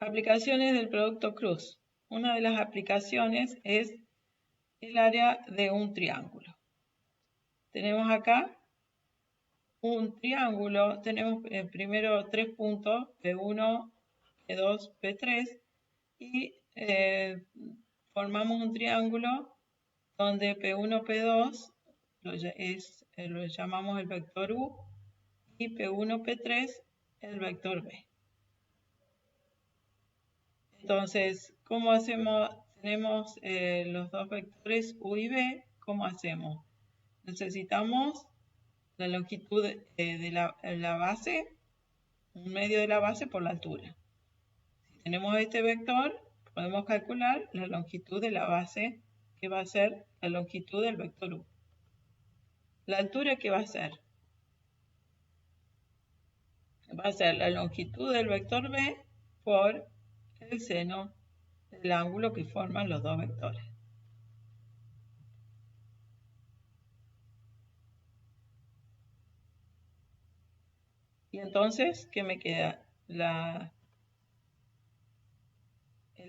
Aplicaciones del producto cruz. Una de las aplicaciones es el área de un triángulo. Tenemos acá un triángulo, tenemos primero 3 puntos, P1, P2, P3, y formamos un triángulo donde P1, P2 lo llamamos el vector U y P1, P3 el vector B. Entonces, ¿cómo hacemos? Tenemos los dos vectores U y B. ¿Cómo hacemos? Necesitamos la longitud de la base, un medio de la base por la altura. Si tenemos este vector, podemos calcular la longitud de la base, que va a ser la longitud del vector U. La altura, ¿qué va a ser? Va a ser la longitud del vector B por el seno del ángulo que forman los dos vectores. Y entonces, ¿qué me queda? El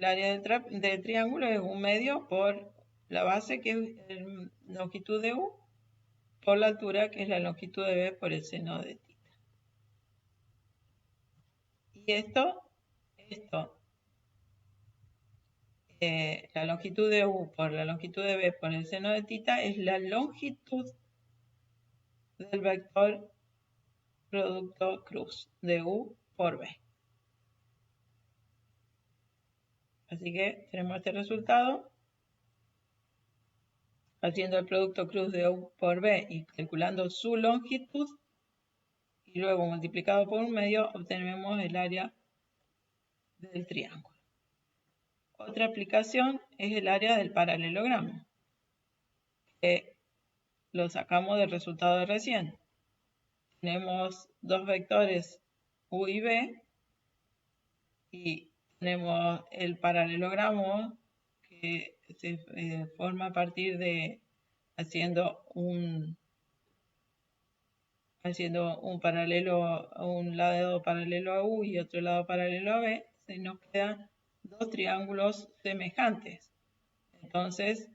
área del triángulo es un medio por la base, que es la longitud de U, por la altura, que es la longitud de B por el seno de θ. Y la longitud de U por la longitud de B por el seno de θ es la longitud del vector producto cruz de U por B. Así que tenemos este resultado. Haciendo el producto cruz de U por B y calculando su longitud, y luego multiplicado por un medio, obtenemos el área del triángulo. Otra aplicación es el área del paralelogramo, que lo sacamos del resultado de recién. Tenemos dos vectores U y B, y tenemos el paralelogramo que se forma a partir de haciendo un paralelo, un lado paralelo a U y otro lado paralelo a B, se nos quedan dos triángulos semejantes. Entonces,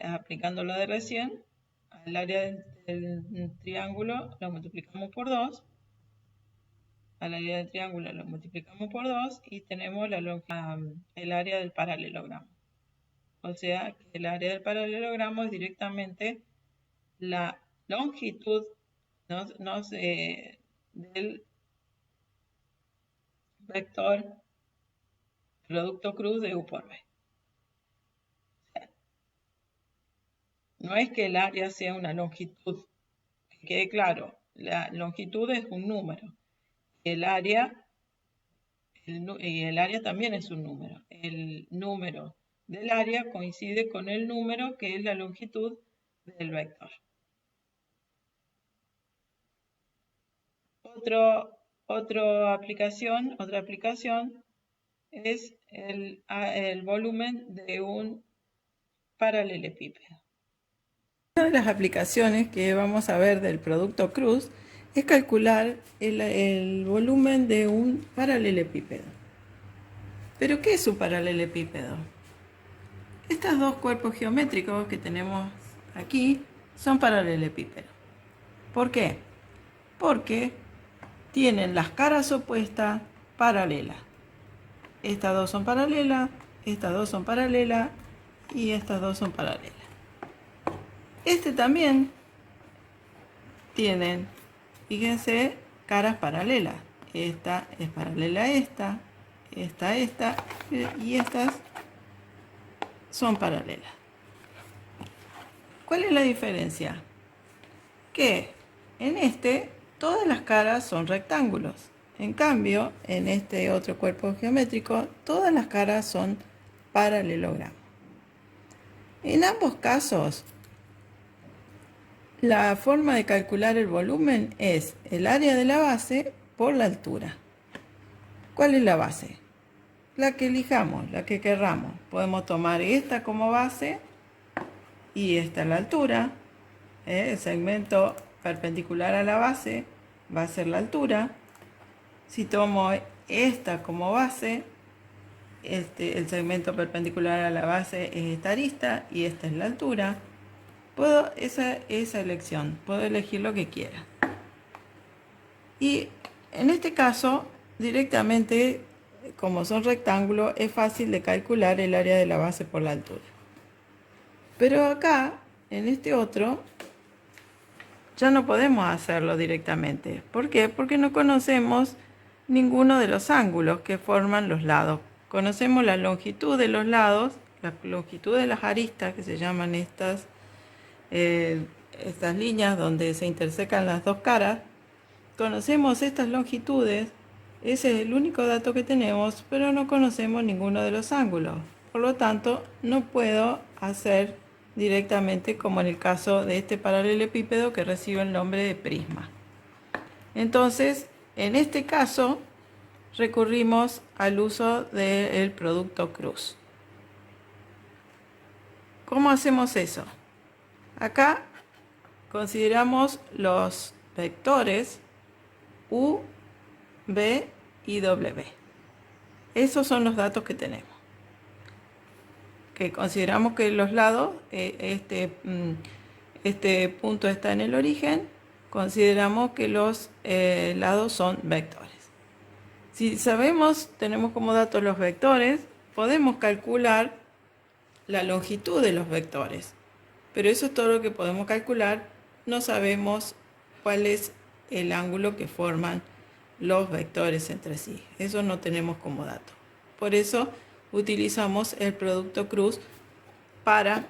aplicando lo de recién, al área del triángulo lo multiplicamos por 2, al área del triángulo lo multiplicamos por 2 y tenemos el área del paralelogramo. O sea, que el área del paralelogramo es directamente la longitud del vector producto cruz de U por B. O sea, no es que el área sea una longitud, que quede claro, la longitud es un número. El área también es un número. El número del área coincide con el número que es la longitud del vector. Otra aplicación es el volumen de un paralelepípedo. Una de las aplicaciones que vamos a ver del producto cruz es calcular el volumen de un paralelepípedo. ¿Pero qué es un paralelepípedo? Estos dos cuerpos geométricos que tenemos aquí son paralelepípedos. ¿Por qué? Porque tienen las caras opuestas paralelas. Estas dos son paralelas, estas dos son paralelas y estas dos son paralelas. Este también tienen, fíjense, caras paralelas. Esta es paralela a esta y estas son paralelas. ¿Cuál es la diferencia? Que en todas las caras son rectángulos. En cambio, en este otro cuerpo geométrico, todas las caras son paralelogramos. En ambos casos, la forma de calcular el volumen es el área de la base por la altura. ¿Cuál es la base? La que elijamos, la que querramos. Podemos tomar esta como base y esta la altura. El segmento perpendicular a la base va a ser la altura. Si tomo esta como base, el segmento perpendicular a la base es esta arista y esta es la altura, esa elección, puedo elegir lo que quiera. Y en este caso, directamente, como son rectángulos, es fácil de calcular el área de la base por la altura. Pero acá, en este otro, ya no podemos hacerlo directamente. ¿Por qué? Porque no conocemos ninguno de los ángulos que forman los lados. Conocemos la longitud de los lados, la longitud de las aristas, que se llaman estas líneas donde se intersecan las dos caras. Conocemos estas longitudes, ese es el único dato que tenemos, pero no conocemos ninguno de los ángulos. Por lo tanto, no puedo hacer directamente como en el caso de este paralelepípedo que recibe el nombre de prisma. Entonces, en este caso, recurrimos al uso del producto cruz. ¿Cómo hacemos eso? Acá consideramos los vectores U, B y W. Esos son los datos que tenemos. Que consideramos que los lados, este punto está en el origen, consideramos que los lados son vectores. Si sabemos, tenemos como datos los vectores, podemos calcular la longitud de los vectores. Pero eso es todo lo que podemos calcular. No sabemos cuál es el ángulo que forman los vectores entre sí. Eso no tenemos como dato. Por eso utilizamos el producto cruz para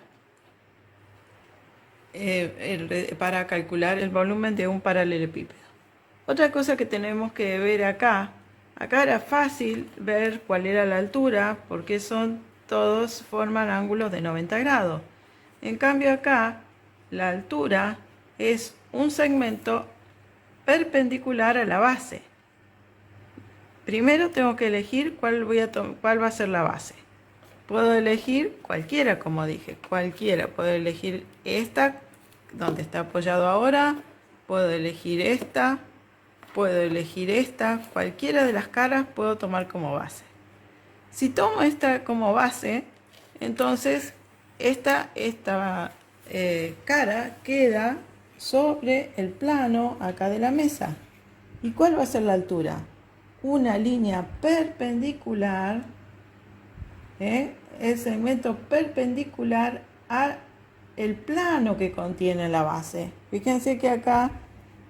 calcular el volumen de un paralelepípedo. Otra cosa que tenemos que ver acá era fácil ver cuál era la altura porque todos forman ángulos de 90 grados. En cambio acá la altura es un segmento perpendicular a la base. Primero tengo que elegir cuál va a ser la base. Puedo elegir cualquiera, como dije, cualquiera. Puedo elegir esta, donde está apoyado ahora. Puedo elegir esta. Puedo elegir esta. Cualquiera de las caras puedo tomar como base. Si tomo esta como base, entonces esta cara queda sobre el plano acá de la mesa. ¿Y cuál va a ser la altura? Una línea perpendicular, el segmento perpendicular a el plano que contiene la base. Fíjense que acá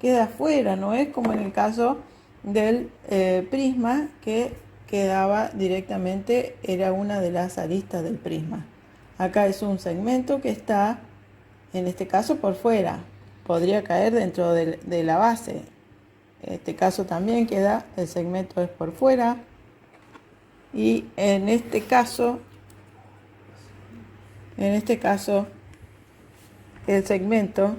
queda afuera, no es como en el caso del prisma que quedaba directamente, era una de las aristas del prisma. Acá es un segmento que está, en este caso, por fuera. Podría caer dentro de la base. En este caso también queda, el segmento es por fuera. Y en este caso, el segmento,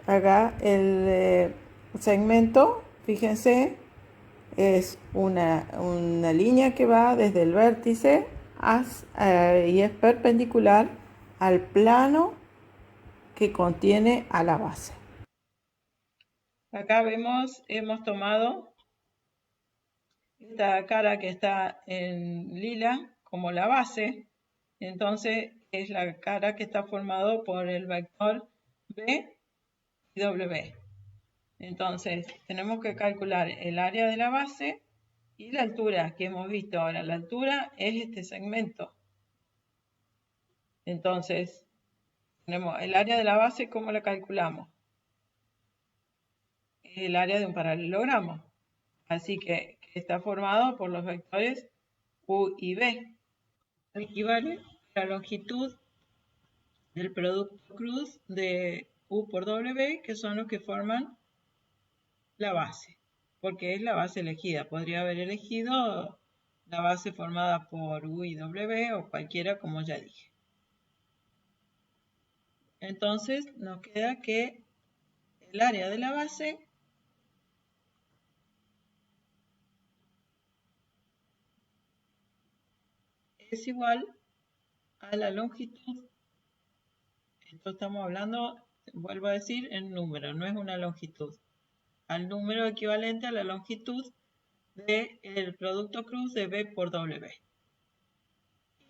acá el segmento, fíjense, es una línea que va desde el vértice y es perpendicular al plano que contiene a la base. Acá hemos tomado esta cara que está en lila como la base, entonces es la cara que está formado por el vector B y W. Entonces tenemos que calcular el área de la base y la altura que hemos visto ahora. La altura es este segmento. Entonces tenemos el área de la base, ¿cómo la calculamos? Es el área de un paralelogramo. Así que está formado por los vectores U y B. Equivale a la longitud del producto cruz de U por W, que son los que forman la base, porque es la base elegida. Podría haber elegido la base formada por U y W o cualquiera, como ya dije. Entonces nos queda que el área de la base es igual a la longitud. Esto estamos hablando, vuelvo a decir, en número, no es una longitud. Al número equivalente a la longitud del producto cruz de B por W.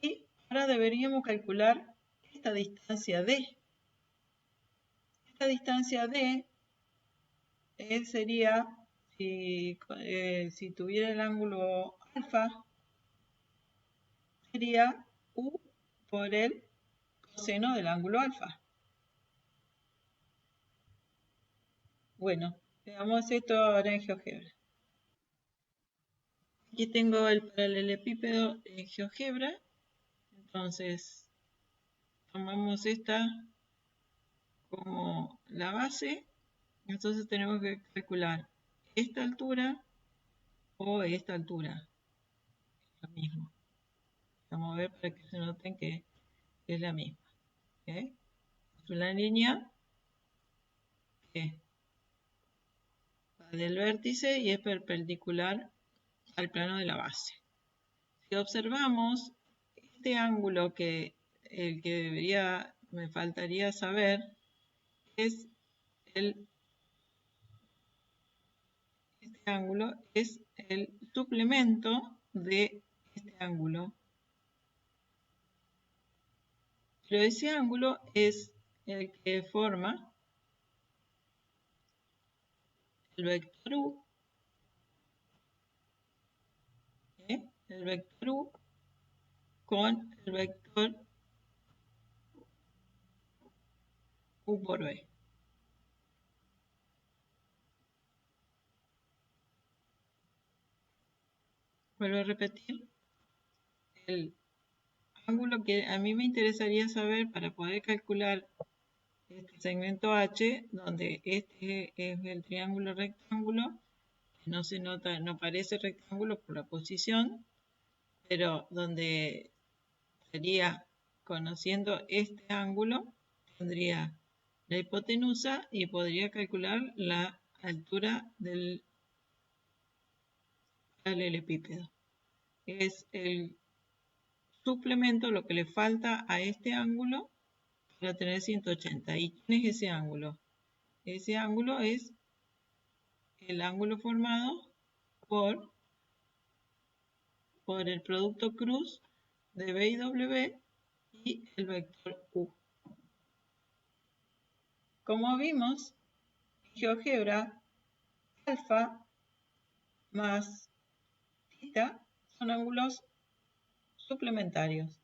Y ahora deberíamos calcular esta distancia D. Esta distancia D sería, si tuviera el ángulo alfa, sería U por el coseno del ángulo alfa. Bueno, veamos esto ahora en GeoGebra. Aquí tengo el paralelepípedo en GeoGebra. Entonces, tomamos esta como la base. Entonces tenemos que calcular esta altura o esta altura. Lo mismo. Vamos a ver para que se noten que es la misma. ¿Okay? Es una línea que va del vértice y es perpendicular al plano de la base. Si observamos este ángulo el que me faltaría saber es este ángulo es el suplemento de este ángulo. Pero ese ángulo es el que forma el vector U, el vector U con el vector U por B. Vuelvo a repetir, el ángulo que a mí me interesaría saber para poder calcular este segmento H, donde este es el triángulo rectángulo, que no se nota, no parece rectángulo por la posición, pero donde sería, conociendo este ángulo, tendría la hipotenusa y podría calcular la altura del paralelepípedo. Es el suplemento, lo que le falta a este ángulo para tener 180. ¿Y quién es ese ángulo? Ese ángulo es el ángulo formado por el producto cruz de B y W y el vector U. Como vimos, en GeoGebra, alfa más θ son ángulos suplementarios.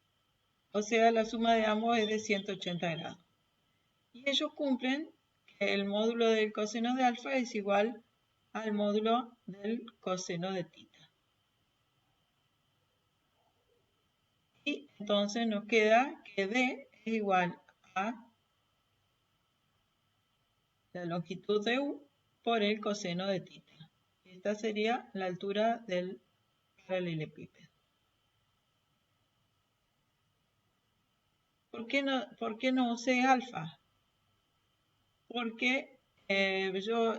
O sea, la suma de ambos es de 180 grados. Y ellos cumplen que el módulo del coseno de alfa es igual al módulo del coseno de θ. Y entonces nos queda que D es igual a la longitud de U por el coseno de θ. Esta sería la altura del paralelepípedo. ¿Por qué no usé alfa? Porque yo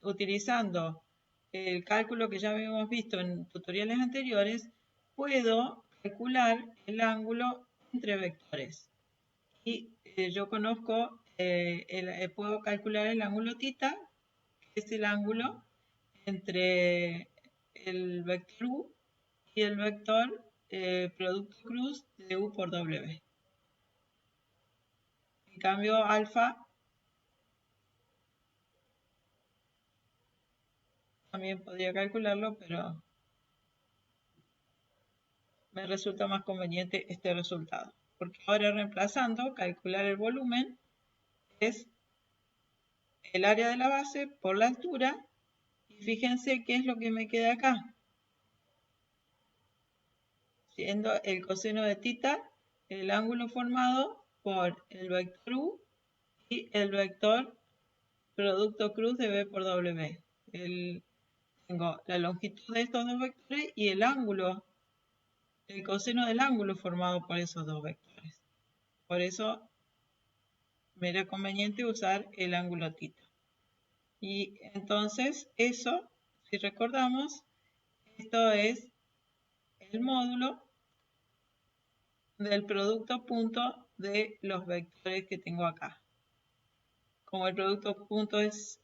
utilizando el cálculo que ya habíamos visto en tutoriales anteriores, puedo calcular el ángulo entre vectores. Y yo conozco, puedo calcular el ángulo θ, que es el ángulo entre el vector U y el vector producto cruz de U por W. En cambio, alfa también podría calcularlo, pero me resulta más conveniente este resultado. Porque ahora reemplazando, calcular el volumen es el área de la base por la altura. Y fíjense qué es lo que me queda acá. Siendo el coseno de θ el ángulo formado por el vector U y el vector producto cruz de B por W. Tengo la longitud de estos dos vectores y el ángulo, el coseno del ángulo formado por esos dos vectores. Por eso me era conveniente usar el ángulo θ. Y entonces eso, si recordamos, esto es el módulo del producto punto de los vectores que tengo acá. Como el producto punto es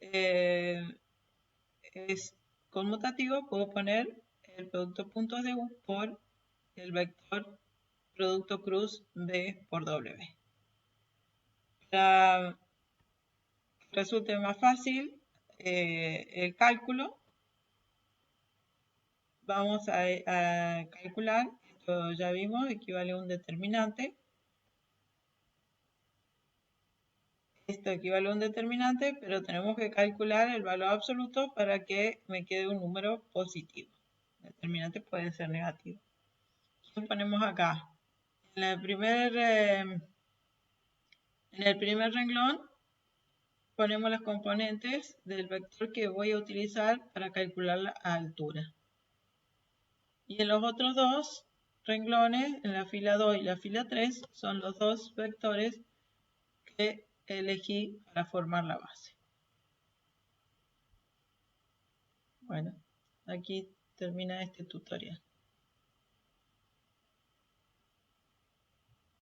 conmutativo puedo poner el producto puntos de U por el vector producto cruz B por W. Para que resulte más fácil el cálculo, vamos a calcular, esto ya vimos, equivale a un determinante. Esto equivale a un determinante, pero tenemos que calcular el valor absoluto para que me quede un número positivo. El determinante puede ser negativo. ¿Qué ponemos acá? En el primer renglón ponemos las componentes del vector que voy a utilizar para calcular la altura. Y en los otros dos renglones, en la fila 2 y la fila 3, son los dos vectores que elegí para formar la base. Bueno, aquí termina este tutorial.